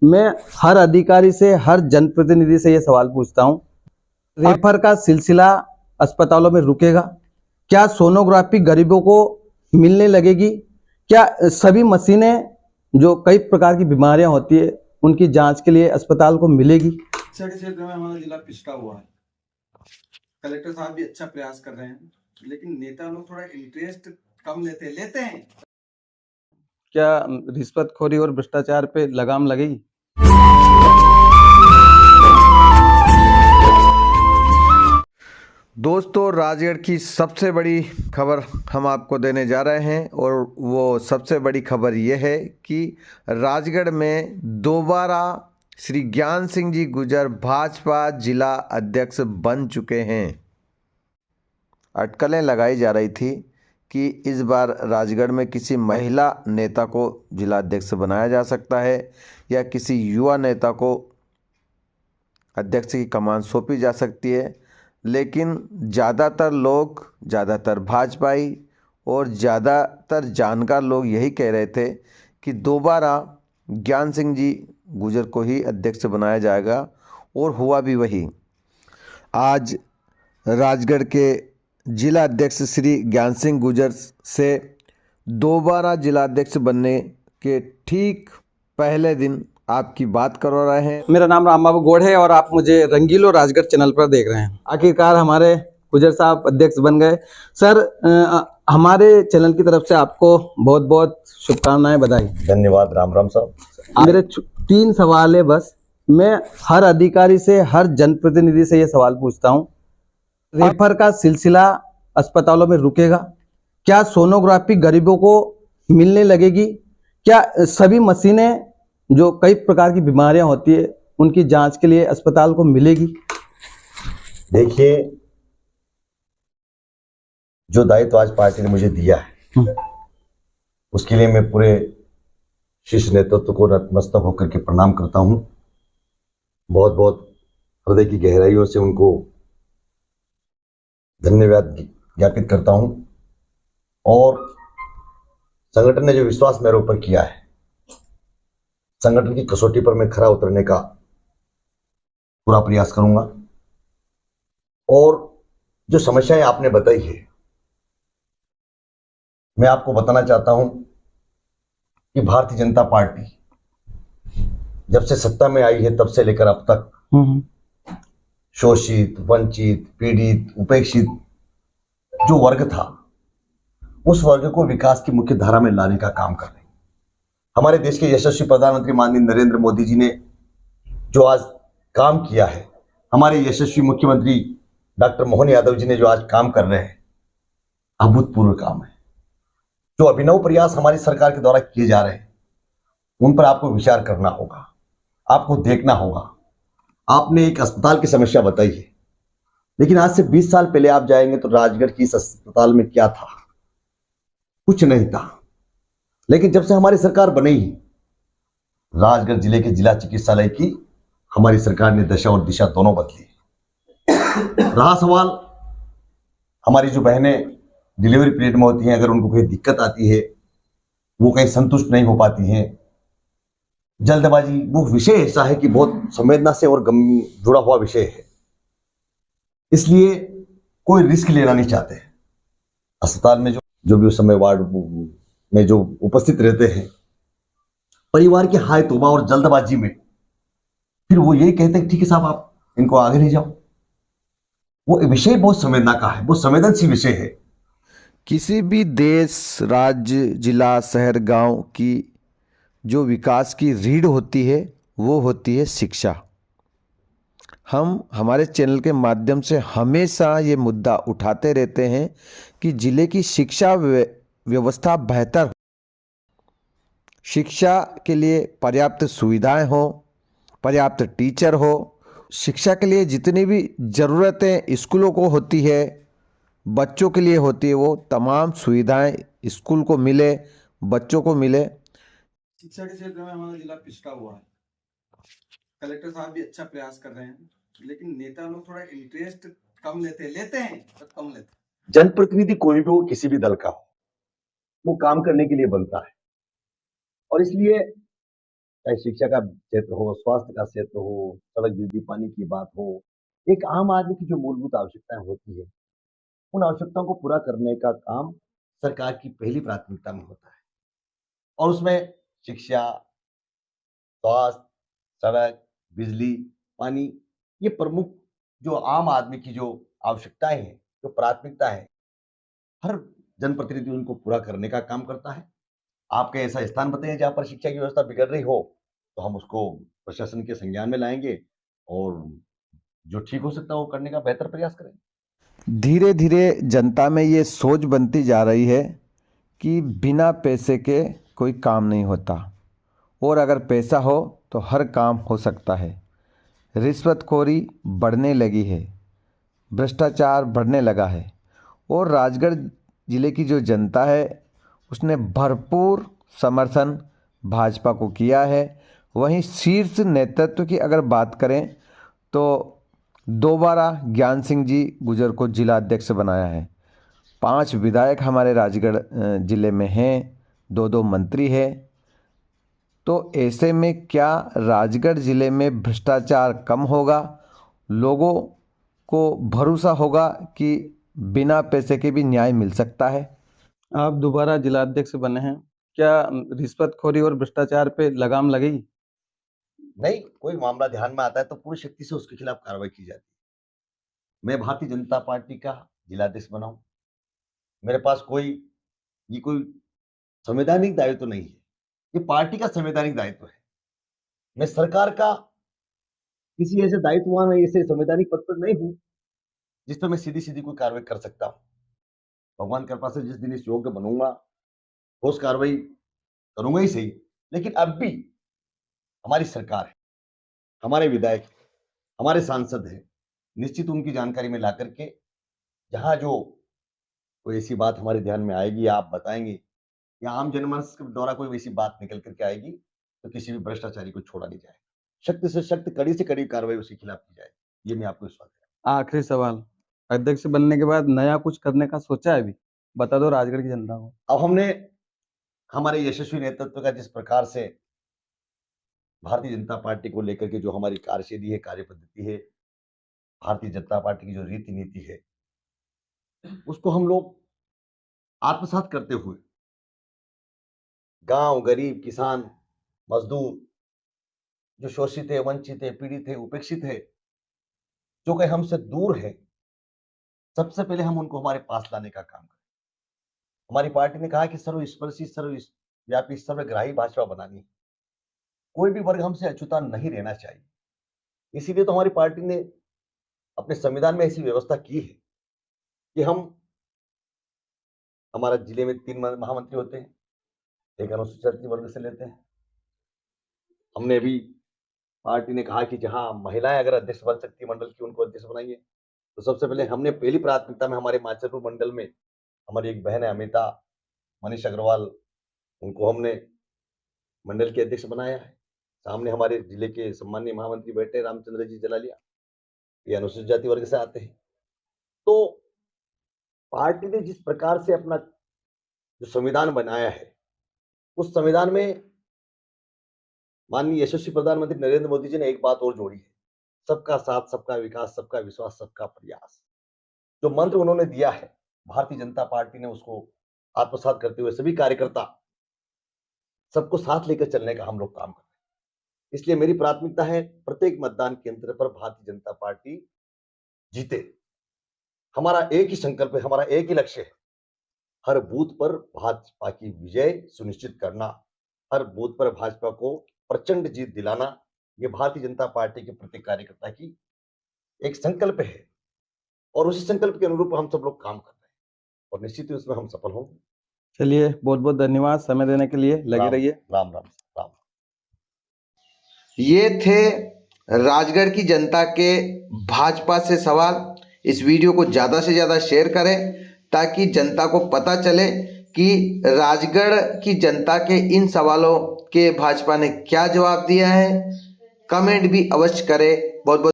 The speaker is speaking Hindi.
मैं हर अधिकारी से, हर जनप्रतिनिधि से ये सवाल पूछता हूँ, रेफर का सिलसिला अस्पतालों में रुकेगा? क्या सोनोग्राफी गरीबों को मिलने लगेगी? क्या सभी मशीनें जो कई प्रकार की बीमारियां होती है उनकी जांच के लिए अस्पताल को मिलेगी? शिक्षा के क्षेत्र में हमारा जिला पिछड़ा हुआ है। कलेक्टर साहब भी अच्छा प्रयास कर रहे हैं, लेकिन नेता लोग थोड़ा इंटरेस्ट कम लेते हैं। क्या रिश्वतखोरी और भ्रष्टाचार पे लगाम लगेगी? दोस्तों, राजगढ़ की सबसे बड़ी खबर हम आपको देने जा रहे हैं और वो सबसे बड़ी खबर ये है कि राजगढ़ में दोबारा श्री ज्ञान सिंह जी गुजर भाजपा जिला अध्यक्ष बन चुके हैं। अटकलें लगाई जा रही थी कि इस बार राजगढ़ में किसी महिला नेता को जिला अध्यक्ष बनाया जा सकता है या किसी युवा नेता को अध्यक्ष की कमान सौंपी जा सकती है, लेकिन ज़्यादातर भाजपाई और ज़्यादातर जानकार लोग यही कह रहे थे कि दोबारा ज्ञान सिंह जी गुजर को ही अध्यक्ष बनाया जाएगा और हुआ भी वही। आज राजगढ़ के जिला अध्यक्ष श्री ज्ञान सिंह गुजर से दोबारा जिला अध्यक्ष बनने के ठीक पहले दिन आपकी बात करवा रहे हैं। मेरा नाम राम बाबू गौड़ है और आप मुझे रंगीलो राजगढ़ चैनल पर देख रहे हैं। आखिरकार हमारे गुजर साहब अध्यक्ष बन गए। सर, हमारे चैनल की तरफ से आपको बहुत बहुत शुभकामनाएं, बधाई। धन्यवाद। राम राम साहब। मेरे 3 सवाल है बस। मैं हर अधिकारी से, हर जनप्रतिनिधि से ये सवाल पूछता हूँ, रेफर का सिलसिला अस्पतालों में रुकेगा? क्या सोनोग्राफी गरीबों को मिलने लगेगी? क्या सभी मशीनें जो कई प्रकार की बीमारियां होती है उनकी जांच के लिए अस्पताल को मिलेगी? देखिए, जो दायित्व आज पार्टी ने मुझे दिया है उसके लिए मैं पूरे शीर्ष नेतृत्व को नतमस्तक होकर के प्रणाम करता हूं। बहुत बहुत हृदय की गहराइयों से उनको धन्यवाद ज्ञापित करता हूं। और संगठन ने जो विश्वास मेरे ऊपर किया है, संगठन की कसौटी पर मैं खरा उतरने का पूरा प्रयास करूंगा। और जो समस्याएं आपने बताई है, मैं आपको बताना चाहता हूं कि भारतीय जनता पार्टी जब से सत्ता में आई है तब से लेकर अब तक शोषित, वंचित, पीड़ित, उपेक्षित जो वर्ग था, उस वर्ग को विकास की मुख्य धारा में लाने का काम कर रही है। हमारे देश के यशस्वी प्रधानमंत्री माननीय नरेंद्र मोदी जी ने जो आज काम किया है, हमारे यशस्वी मुख्यमंत्री डॉक्टर मोहन यादव जी ने जो आज काम कर रहे हैं, अभूतपूर्व काम है। जो अभिनव प्रयास हमारी सरकार के द्वारा किए जा रहे हैं, उन पर आपको विचार करना होगा, आपको देखना होगा। आपने एक अस्पताल की समस्या बताई है, लेकिन आज से 20 साल पहले आप जाएंगे तो राजगढ़ की इस अस्पताल में क्या था? कुछ नहीं था। लेकिन जब से हमारी सरकार बनी, राजगढ़ जिले के जिला चिकित्सालय की हमारी सरकार ने दशा और दिशा दोनों बदली। रहा सवाल, हमारी जो बहनें डिलीवरी पीरियड में होती हैं, अगर उनको कोई दिक्कत आती है, वो कहीं संतुष्ट नहीं हो पाती हैं, जल्दबाजी, वो विषय ऐसा है कि बहुत संवेदना से और जुड़ा हुआ विषय है, इसलिए कोई रिस्क लेना नहीं चाहते। अस्पताल में जो भी उस समय वार्ड में जो उपस्थित रहते हैं, परिवार के हाय तौबा और जल्दबाजी में फिर वो यही कहते हैं ठीक है साहब, आप इनको आगे ले जाओ। वो विषय बहुत संवेदना का है, बहुत संवेदनशील विषय है। किसी भी देश, राज्य, जिला, शहर, गांव की जो विकास की रीढ़ होती है वो होती है शिक्षा। हम हमारे चैनल के माध्यम से हमेशा ये मुद्दा उठाते रहते हैं कि जिले की शिक्षा व्यवस्था बेहतर हो, शिक्षा के लिए पर्याप्त सुविधाएं हो, पर्याप्त टीचर हो, शिक्षा के लिए जितनी भी ज़रूरतें स्कूलों को होती है, बच्चों के लिए होती है, वो तमाम सुविधाएं स्कूल को मिले, बच्चों को मिले। शिक्षा के क्षेत्र में हमारा जिला पिछड़ा हुआ है। कलेक्टर साहब भी अच्छा प्रयास कर रहे हैं, लेकिन नेता लोग थोड़ा इंटरेस्ट कम लेते हैं। जनप्रतिनिधि कोई भी हो, किसी भी दल का हो, वो काम करने के लिए बनता है। और इसलिए चाहे शिक्षा का क्षेत्र हो, स्वास्थ्य का क्षेत्र हो, सड़क, बिजली, पानी की बात हो, एक आम आदमी की जो मूलभूत आवश्यकताएं होती है, उन आवश्यकताओं को पूरा करने का काम सरकार की पहली प्राथमिकता में होता है। और उसमें शिक्षा, स्वास्थ्य, सड़क, बिजली, पानी, ये प्रमुख जो आम आदमी की जो आवश्यकताएं हैं, जो प्राथमिकता है, हर जनप्रतिनिधि उनको पूरा करने का काम करता है। आपके ऐसा स्थान बताइए जहाँ पर शिक्षा की व्यवस्था बिगड़ रही हो, तो हम उसको प्रशासन के संज्ञान में लाएंगे और जो ठीक हो सकता है वो करने का बेहतर प्रयास करेंगे। धीरे धीरे जनता में ये सोच बनती जा रही है कि बिना पैसे के कोई काम नहीं होता, और अगर पैसा हो तो हर काम हो सकता है। रिश्वतखोरी बढ़ने लगी है, भ्रष्टाचार बढ़ने लगा है, और राजगढ़ ज़िले की जो जनता है उसने भरपूर समर्थन भाजपा को किया है। वहीं शीर्ष नेतृत्व की अगर बात करें तो दोबारा ज्ञान सिंह जी गुजर को जिला अध्यक्ष बनाया है। 5 विधायक हमारे राजगढ़ ज़िले में हैं, 2 मंत्री हैं। तो ऐसे में क्या राजगढ़ ज़िले में भ्रष्टाचार कम होगा, लोगों को भरोसा होगा कि बिना पैसे के भी न्याय मिल सकता है? आप दोबारा जिला अध्यक्ष बने हैं, क्या रिश्वतखोरी और भ्रष्टाचार पे लगाम लगेगी? नहीं, कोई मामला ध्यान में आता है तो पूरी शक्ति से उसके खिलाफ कार्रवाई की जाती है। मैं भारतीय जनता पार्टी का जिलाध्यक्ष बना हूं। मेरे पास ये कोई संवैधानिक दायित्व तो नहीं है, ये पार्टी का संवैधानिक दायित्व है। मैं सरकार का किसी ऐसे दायित्ववान ऐसे संवैधानिक पद पर नहीं हूं जिस पर मैं सीधी सीधी कोई कार्रवाई कर सकता हूं। भगवान कृपा से जिस दिन इस योग्य बनूंगा ठोस कार्रवाई करूंगा ही सही, लेकिन अब भी हमारी सरकार है, हमारे विधायक है, हमारे सांसद है, निश्चित उनकी जानकारी में ला करके जहां जो कोई ऐसी बात हमारे ध्यान में आएगी या आप बताएंगे या आम जनमानस के द्वारा कोई वैसी बात निकल करके आएगी तो किसी भी भ्रष्टाचारी को छोड़ा नहीं जाएगा। शक्ति से शक्ति, कड़ी से कड़ी कार्रवाई उसके खिलाफ की जाएगी, ये मैं आपको विश्वास देता आखिरी सवाल, अध्यक्ष बनने के बाद नया कुछ करने का सोचा है अभी? बता दो राजगढ़ की जनता को। हूं। अब हमने हमारे यशस्वी नेतृत्व का जिस प्रकार से भारतीय जनता पार्टी को लेकर के जो हमारी कार्यशैली है, कार्य पद्धति है, भारतीय जनता पार्टी की जो रीति नीति है, उसको हम लोग आत्मसात करते हुए गांव, गरीब, किसान, मजदूर, जो शोषित है, वंचित है, पीड़ित है, उपेक्षित है, जो कहीं हमसे दूर है, सबसे पहले हम उनको हमारे पास लाने का काम करें। हमारी पार्टी ने कहा कि सर्वस्पर्शी, सर्वव्यापी, सर्वग्राही भाजपा बनानी है। कोई भी वर्ग हमसे अछूता नहीं रहना चाहिए। इसीलिए तो हमारी पार्टी ने अपने संविधान में ऐसी व्यवस्था की है कि हमारा जिले में 3 महामंत्री होते हैं, एक अनुसूचित जाति वर्ग से लेते हैं। हमने अभी पार्टी ने कहा कि जहां महिलाएं अगर अध्यक्ष बन सकती है मंडल की, उनको अध्यक्ष बनाइए। तो सबसे पहले हमने पहली प्राथमिकता में हमारे माचरपुर मंडल में हमारी एक बहन है अमिता मनीष अग्रवाल, उनको हमने मंडल के अध्यक्ष बनाया है। सामने हमारे जिले के सम्माननीय महामंत्री बैठे रामचंद्र जी जलालिया, ये अनुसूचित जाति वर्ग से आते हैं। तो पार्टी ने जिस प्रकार से अपना जो संविधान बनाया है, उस संविधान में माननीय यशस्वी प्रधानमंत्री नरेंद्र मोदी जी ने एक बात और जोड़ी है, सबका साथ, सबका विकास, सबका विश्वास, सबका प्रयास। जो मंत्र उन्होंने दिया है, भारतीय जनता पार्टी ने उसको आत्मसात करते हुए सभी कार्यकर्ता सबको साथ लेकर चलने का हम लोग काम कर रहे हैं। इसलिए मेरी प्राथमिकता है प्रत्येक मतदान केंद्र पर भारतीय जनता पार्टी जीते। हमारा एक ही संकल्प है, हमारा एक ही लक्ष्य है, हर बूथ पर भाजपा की विजय सुनिश्चित करना, हर बूथ पर भाजपा को प्रचंड जीत दिलाना। ये भारतीय जनता पार्टी के प्रत्येक कार्यकर्ता की एक संकल्प है और उसी संकल्प के अनुरूप हम सब लोग काम कर रहे हैं और निश्चित ही उसमें हम सफल होंगे। चलिए, बहुत बहुत धन्यवाद समय देने के लिए, लगे रहिए। राम राम राम। ये थे राजगढ़ की जनता के भाजपा से सवाल। इस वीडियो को ज़्यादा से ज़्यादा शेयर करें ताकि जनता को पता चले कि राजगढ़ की जनता के इन सवालों के भाजपा ने क्या जवाब दिया है। कमेंट भी अवश्य करें। बहुत बहुत